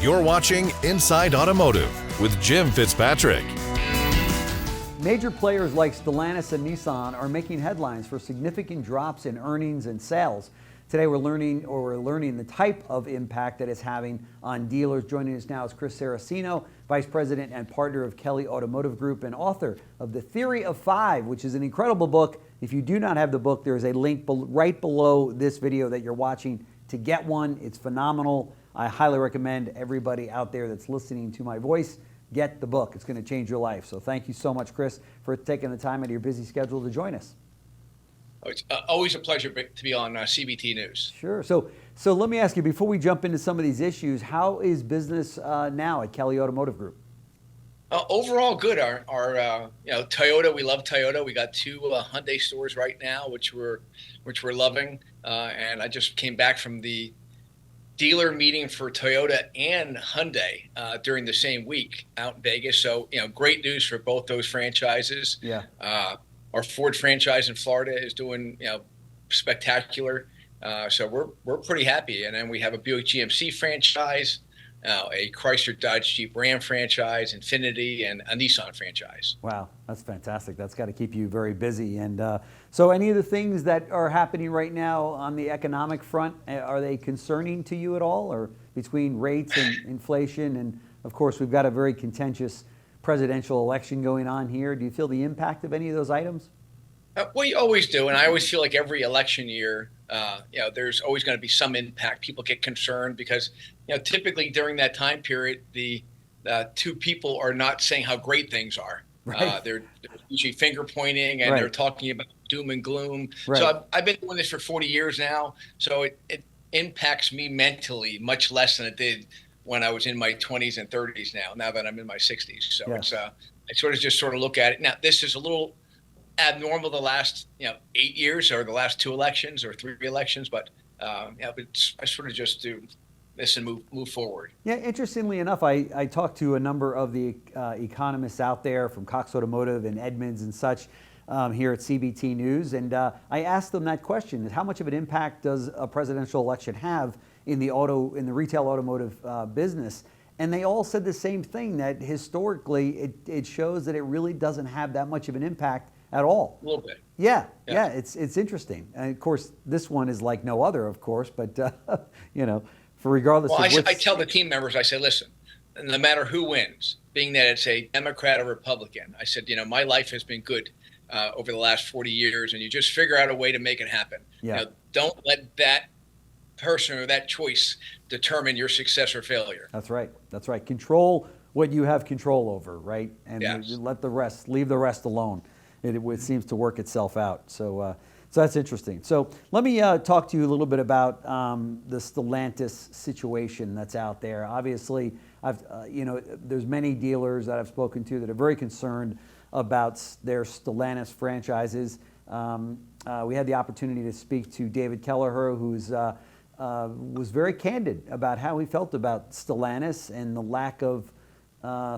You're watching Inside Automotive with Jim Fitzpatrick. Major players like Stellantis and Nissan are making headlines for significant drops in earnings and sales. Today we're learning the type of impact that it's having on dealers. Joining us now is Chris Saraceno, Vice President and partner of Kelly Automotive Group and author of The Theory of Five, which is an incredible book. If you do not have the book, there is a link right below this video that you're watching to get one. It's phenomenal. I highly recommend everybody out there that's listening to my voice get the book. It's going to change your life. So thank you so much, Chris, for taking the time out of your busy schedule to join us. It's always a pleasure to be on CBT News. Sure. So let me ask you, before we jump into some of these issues, how is business now at Kelly Automotive Group? Overall, good. Our Toyota, we love Toyota. We got 2 Hyundai stores right now, which we're loving. And I just came back from the dealer meeting for Toyota and Hyundai during the same week out in Vegas. So, great news for both those franchises. Yeah. Our Ford franchise in Florida is doing, spectacular. So we're pretty happy. And then we have a Buick GMC franchise, a Chrysler Dodge Jeep Ram franchise, Infiniti, and a Nissan franchise. Wow, that's fantastic. That's got to keep you very busy. And so any of the things that are happening right now on the economic front, are they concerning to you at all, or between rates and inflation? And of course, we've got a very contentious presidential election going on here. Do you feel the impact of any of those items? Well, you always do. And I always feel like every election year, there's always going to be some impact. People get concerned because, typically during that time period, the two people are not saying how great things are. Right. They're usually finger pointing and Right. They're talking about doom and gloom. Right. So I've been doing this for 40 years now. So it impacts me mentally much less than it did when I was in my 20s and 30s now that I'm in my 60s. So Yes. It's, I just sort of look at it. Now, this is a little abnormal the last 8 years or the last 2 elections or 3 elections, but I sort of just do this and move forward. Yeah, interestingly enough, I talked to a number of the economists out there from Cox Automotive and Edmunds and such here at CBT News, and I asked them that question: how much of an impact does a presidential election have in the retail automotive business? And they all said the same thing, that historically it shows that it really doesn't have that much of an impact at all. A little bit. Yeah, it's interesting. And of course, this one is like no other, of course, but for regardless Well, of I tell the team members, I say, listen, no matter who wins, being that it's a Democrat or Republican, I said, my life has been good over the last 40 years, and you just figure out a way to make it happen. Yeah. Don't let that person or that choice determine your success or failure. That's right. Control what you have control over, right? And Yes. leave the rest alone. It seems to work itself out. So that's interesting. So let me talk to you a little bit about the Stellantis situation that's out there. Obviously, there's many dealers that I've spoken to that are very concerned about their Stellantis franchises. We had the opportunity to speak to David Kelleher, who's was very candid about how he felt about Stellantis and the lack of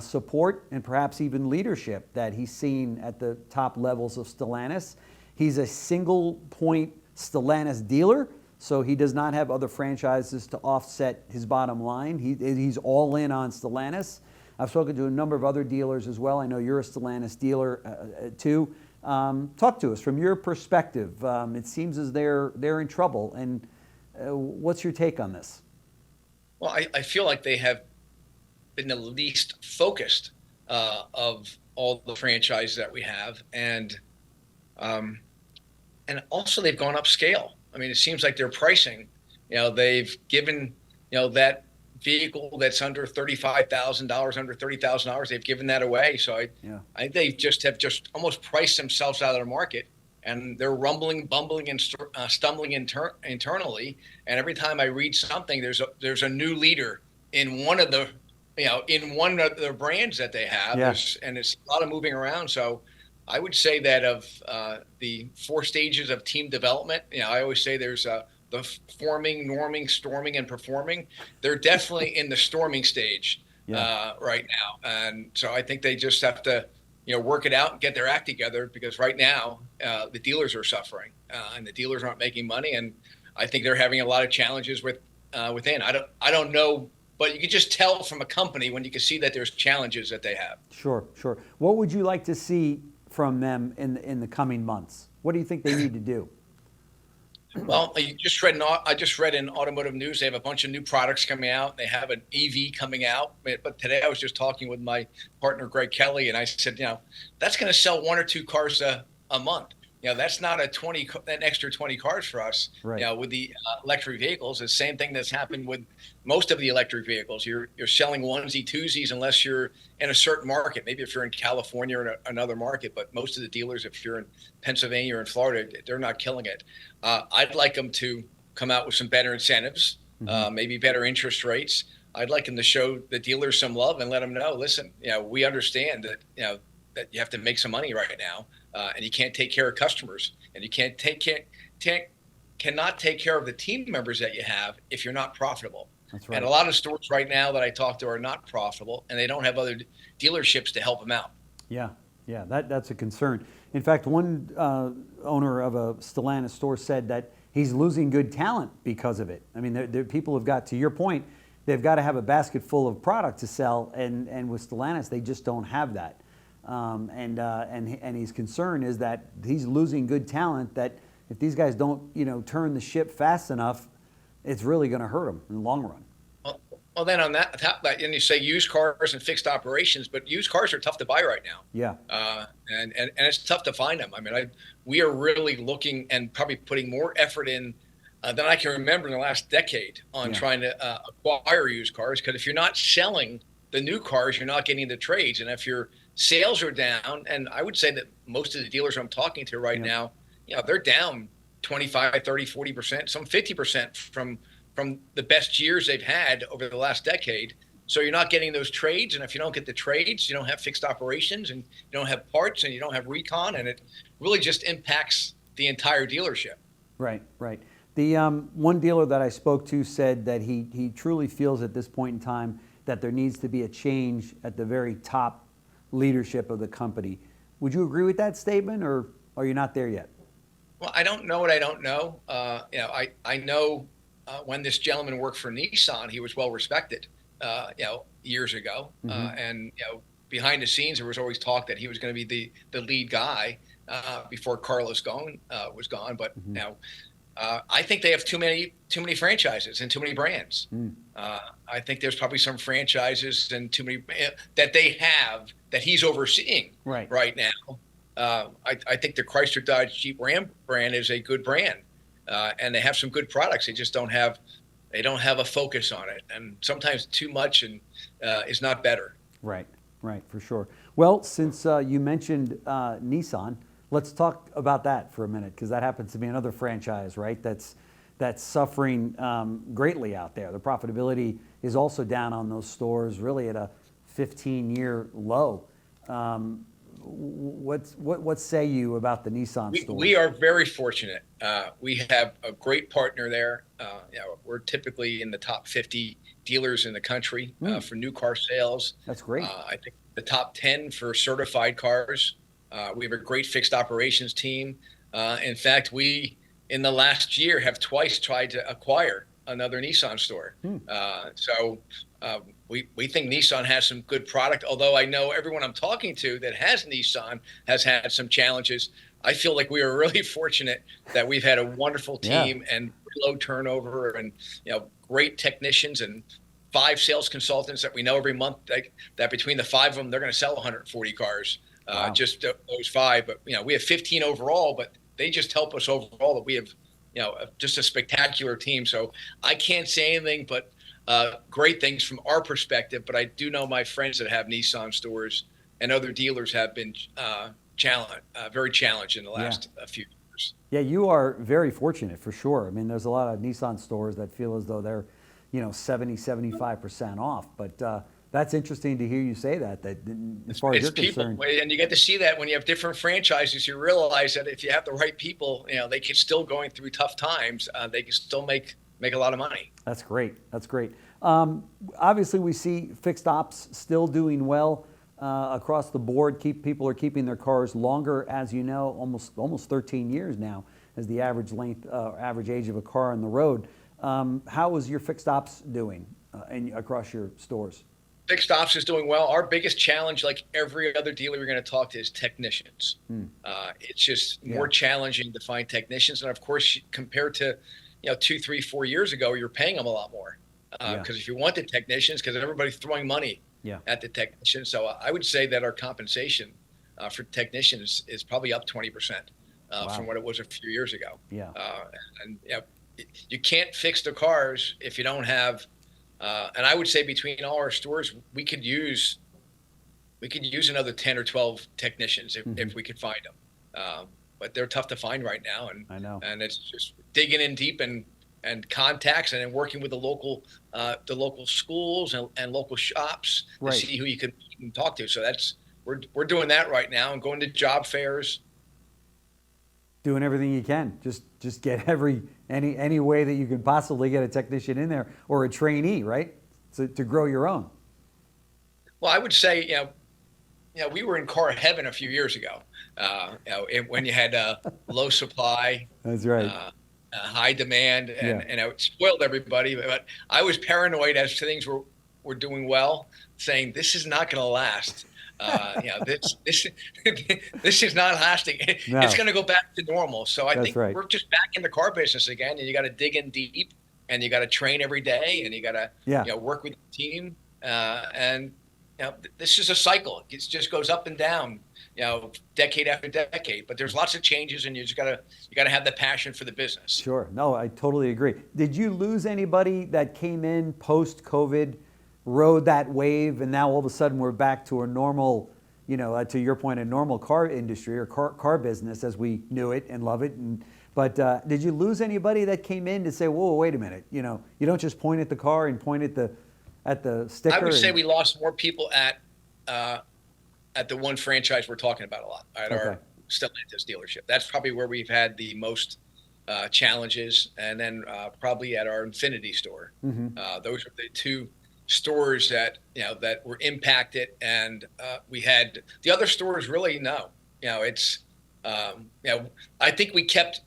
support and perhaps even leadership that he's seen at the top levels of Stellantis. He's a single point Stellantis dealer, so he does not have other franchises to offset his bottom line. He's all in on Stellantis. I've spoken to a number of other dealers as well. I know you're a Stellantis dealer too. Talk to us from your perspective. It seems as they're in trouble, and what's your take on this? Well, I feel like they have been the least focused of all the franchises that we have, and also they've gone upscale. I mean, it seems like their pricing, they've given, that vehicle that's under $35,000, under $30,000, they've given that away. So I think they have almost priced themselves out of the market, and they're rumbling, bumbling, and stumbling internally. And every time I read something, there's a new leader in one of the brands that they have, and it's a lot of moving around. So I would say that of the 4 stages of team development, I always say there's the forming, norming, storming, and performing. They're definitely in the storming stage right now. And so I think they just have to, work it out and get their act together, because right now the dealers are suffering and the dealers aren't making money. And I think they're having a lot of challenges within. I don't know but you can just tell from a company when you can see that there's challenges that they have. Sure, sure. What would you like to see from them in the coming months? What do you think they need to do? Well, I just read in automotive news they have a bunch of new products coming out. They have an EV coming out. But today I was just talking with my partner Greg Kelly, and I said, that's going to sell 1 or 2 cars a month. That's not an extra 20 cars for us. Right. With the electric vehicles, the same thing that's happened with most of the electric vehicles. You're selling onesie twosies unless you're in a certain market. Maybe if you're in California or another market, but most of the dealers, if you're in Pennsylvania or in Florida, they're not killing it. I'd like them to come out with some better incentives, maybe better interest rates. I'd like them to show the dealers some love and let them know, listen, we understand that, that you have to make some money right now. And you can't take care of customers, and you cannot take care of the team members that you have if you're not profitable. That's right. And a lot of stores right now that I talk to are not profitable, and they don't have other dealerships to help them out. Yeah, that's a concern. In fact, one owner of a Stellantis store said that he's losing good talent because of it. I mean, people have got, to your point, they've got to have a basket full of product to sell, and with Stellantis, they just don't have that. And his concern is that he's losing good talent, that if these guys don't, turn the ship fast enough, it's really going to hurt them in the long run. Well, then on that, and you say used cars and fixed operations, but used cars are tough to buy right now. Yeah. And it's tough to find them. I mean, we are really looking and probably putting more effort in than I can remember in the last decade on trying to acquire used cars. Because if you're not selling the new cars, you're not getting the trades. And if your sales are down, and I would say that most of the dealers I'm talking to right now, they're down 25, 30, 40%, some 50% from the best years they've had over the last decade. So you're not getting those trades. And if you don't get the trades, you don't have fixed operations, and you don't have parts, and you don't have recon, and it really just impacts the entire dealership. Right. The one dealer that I spoke to said that he truly feels at this point in time that there needs to be a change at the very top leadership of the company. Would you agree with that statement, or are you not there yet? Well, I don't know what I don't know. I know when this gentleman worked for Nissan, he was well respected, years ago. And behind the scenes, there was always talk that he was going to be the lead guy before Carlos was gone. But now, I think they have too many franchises and too many brands. I think there's probably some franchises and too many that they have that he's overseeing right now. I think the Chrysler Dodge Jeep Ram brand is a good brand, and they have some good products. They just don't have a focus on it, and sometimes too much and is not better. Right, for sure. Well, since you mentioned Nissan, let's talk about that for a minute, because that happens to be another franchise, right? That's suffering greatly out there. The profitability is also down on those stores, really at a 15-year low. What say you about the Nissan stores? We are very fortunate. We have a great partner there. We're typically in the top 50 dealers in the country for new car sales. That's great. I think the top 10 for certified cars. We have a great fixed operations team. In fact, we, in the last year, have twice tried to acquire another Nissan store. So we think Nissan has some good product, although I know everyone I'm talking to that has Nissan has had some challenges. I feel like we are really fortunate that we've had a wonderful team and low turnover, and great technicians and 5 sales consultants that we know every month that between the 5 of them, they're going to sell 140 cars. Just those 5, but we have 15 overall, but they just help us overall. That we have just a spectacular team. So I can't say anything but great things from our perspective, but I do know my friends that have Nissan stores and other dealers have been very challenged in the last few years. Yeah, you are very fortunate for sure. I mean, there's a lot of Nissan stores that feel as though they're 70-75% off, but that's interesting to hear you say that as far as you're concerned. And you get to see that when you have different franchises, you realize that if you have the right people, they can still, going through tough times, they can still make a lot of money. That's great. Obviously, we see fixed ops still doing well across the board. People are keeping their cars longer, as you know, almost 13 years now as the average age of a car on the road. How is your fixed ops doing? and across your stores? Fixed ops is doing well. Our biggest challenge, like every other dealer we're going to talk to, is technicians. It's just more challenging to find technicians, and of course, compared to 2, 3, 4 years ago, you're paying them a lot more because if you want the technicians, because everybody's throwing money at the technicians. So I would say that our compensation for technicians is probably up 20% from what it was a few years ago. And you can't fix the cars if you don't have. And I would say between all our stores, we could use another 10 or 12 technicians if we could find them. But they're tough to find right now, and I know. And it's just digging in deep and contacts, and then working with the local schools and local shops to see who you can talk to. So we're doing that right now, and going to job fairs. Doing everything you can. Just get any way that you can possibly get a technician in there, or a trainee, right? To grow your own. Well, I would say, we were in car heaven a few years ago. When you had low supply. That's right. High demand, and it spoiled everybody. But I was paranoid as to things were doing well, saying this is not going to last. This is not lasting. No. It's going to go back to normal. So I think right. we're just back in the car business again, and you got to dig in deep, and you got to train every day, and you got to work with the team. This is a cycle. It just goes up and down, decade after decade. But there's lots of changes, and you gotta have the passion for the business. Sure. No, I totally agree. Did you lose anybody that came in post-COVID, rode that wave, and now all of a sudden we're back to a normal, to your point, a normal car industry or car business as we knew it and love it? But did you lose anybody that came in to say, whoa, wait a minute, you don't just point at the car and point at the sticker? I would say we lost more people at the one franchise we're talking about a lot, at our Stellantis dealership. That's probably where we've had the most challenges, and then probably at our Infinity store. Those are the two stores that were impacted, and we had the other stores really I think we kept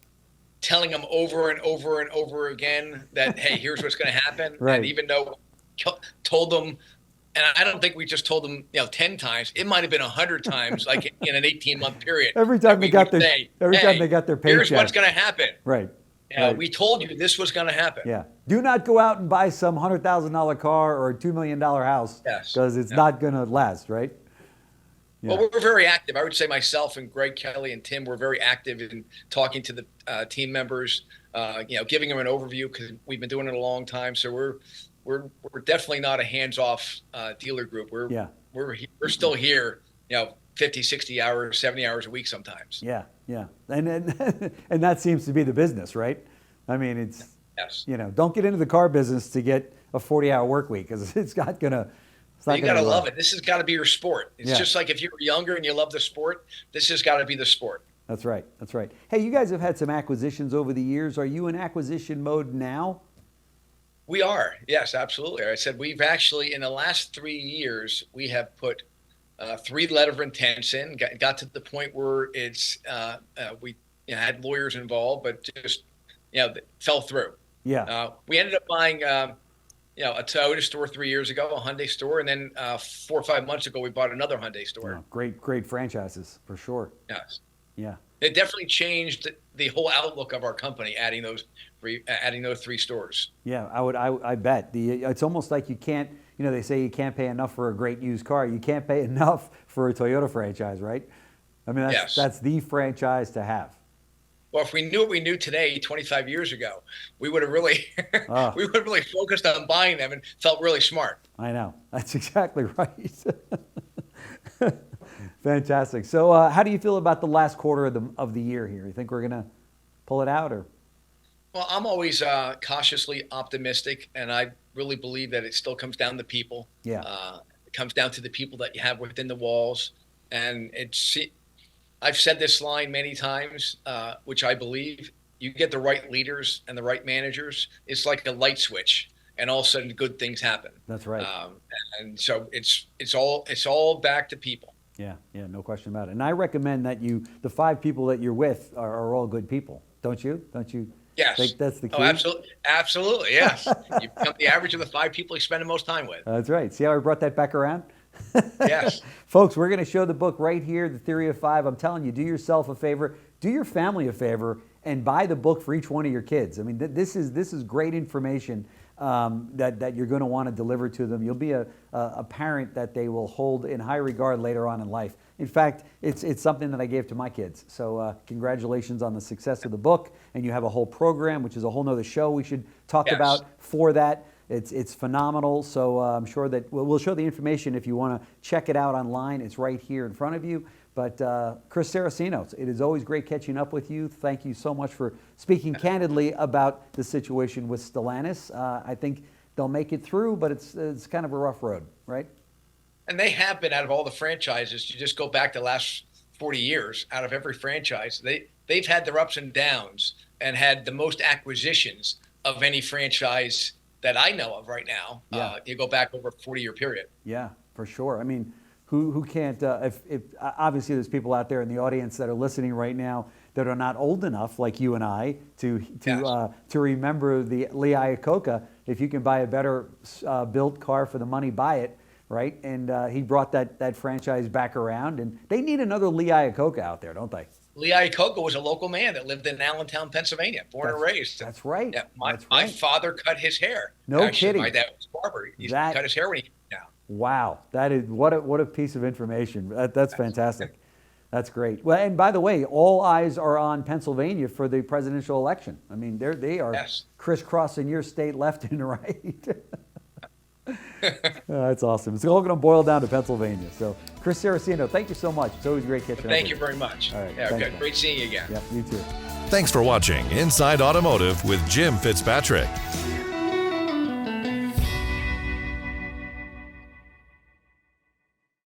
telling them over and over and over again that, hey, here's what's going to happen. Right. And even though told them, and I don't think we just told them 10 times, it might have been 100 times, like in an 18-month period. Every time they got their paycheck. Here's what's going to happen. Right. We told you this was going to happen. Yeah. Do not go out and buy some $100,000 car or a $2 million house, because it's not going to last, right? Yeah. Well, we're very active. I would say myself and Greg Kelly and Tim were very active in talking to the team members, giving them an overview, because we've been doing it a long time. So we're definitely not a hands-off dealer group. We're still here, 50, 60 hours, 70 hours a week sometimes. Yeah. And that seems to be the business, right? I mean, it's don't get into the car business to get a 40-hour work week, because it's not gonna. You got to love it. This has got to be your sport. It's just like if you were younger and you love the sport, this has got to be the sport. That's right. Hey, you guys have had some acquisitions over the years. Are you in acquisition mode now? We are. Yes, absolutely. I said we've actually, in the last 3 years, we have put 3 letter of intents in. Got to the point where it's we had lawyers involved, but just fell through. Yeah. We ended up buying a Toyota store 3 years ago, a Hyundai store, and then 4 or 5 months ago we bought another Hyundai store. Oh, great franchises for sure. Yes. Yeah. It definitely changed the whole outlook of our company, adding those 3 stores. Yeah, I bet. It's almost like you can't, they say you can't pay enough for a great used car. You can't pay enough for a Toyota franchise, right? I mean, that's the franchise to have. Well, if we knew what we knew today, 25 years ago, we would have really, focused on buying them and felt really smart. I know. That's exactly right. Fantastic. So, how do you feel about the last quarter of the year here? You think we're gonna pull it out, or? Well, I'm always cautiously optimistic, and I really believe that it still comes down to people. Yeah. It comes down to the people that you have within the walls, and I've said this line many times, which I believe: you get the right leaders and the right managers, it's like a light switch, and all of a sudden good things happen. That's right. And so it's all back to people. Yeah, no question about it. And I recommend that the 5 people that you're with are all good people. Don't you? Yes. I think that's the key. Oh, absolutely. Absolutely. Yes. You become the average of the 5 people you spend the most time with. That's right. See how I brought that back around? Yes. Folks, we're going to show the book right here, The Theory of Five. I'm telling you, do yourself a favor, do your family a favor, and buy the book for each one of your kids. I mean, this is great information that you're going to want to deliver to them. You'll be a parent that they will hold in high regard later on in life. In fact, it's something that I gave to my kids. So congratulations on the success of the book. And you have a whole program, which is a whole nother show we should talk about for that. It's phenomenal. So I'm sure that we'll show the information if you want to check it out online. It's right here in front of you. But Chris Saraceno, it is always great catching up with you. Thank you so much for speaking candidly about the situation with Stellantis. I think they'll make it through, but it's kind of a rough road, right? And they have been, out of all the franchises, you just go back the last 40 years, out of every franchise, they've had their ups and downs and had the most acquisitions of any franchise that I know of right now. Yeah. You go back over a 40-year period. Yeah, for sure. I mean, who can't, if obviously there's people out there in the audience that are listening right now that are not old enough like you and I to remember the Lee Iacocca. If you can buy a better built car for the money, buy it, right? And he brought that franchise back around, and they need another Lee Iacocca out there, don't they? Lee Iacocca was a local man that lived in Allentown, Pennsylvania, born and raised. That's right. Yeah, my father cut his hair. No Actually, kidding. My dad was a barber. He cut his hair when he came down. Wow, that is what a piece of information. That's fantastic. That's great. Well, and by the way, all eyes are on Pennsylvania for the presidential election. I mean, they are crisscrossing your state left and right. That's awesome. It's all going to boil down to Pennsylvania. So, Chris Saraceno, thank you so much. It's always great catching up. Thank you very much. All right. Yeah, good. Great seeing you again. Yeah, you too. Thanks for watching Inside Automotive with Jim Fitzpatrick.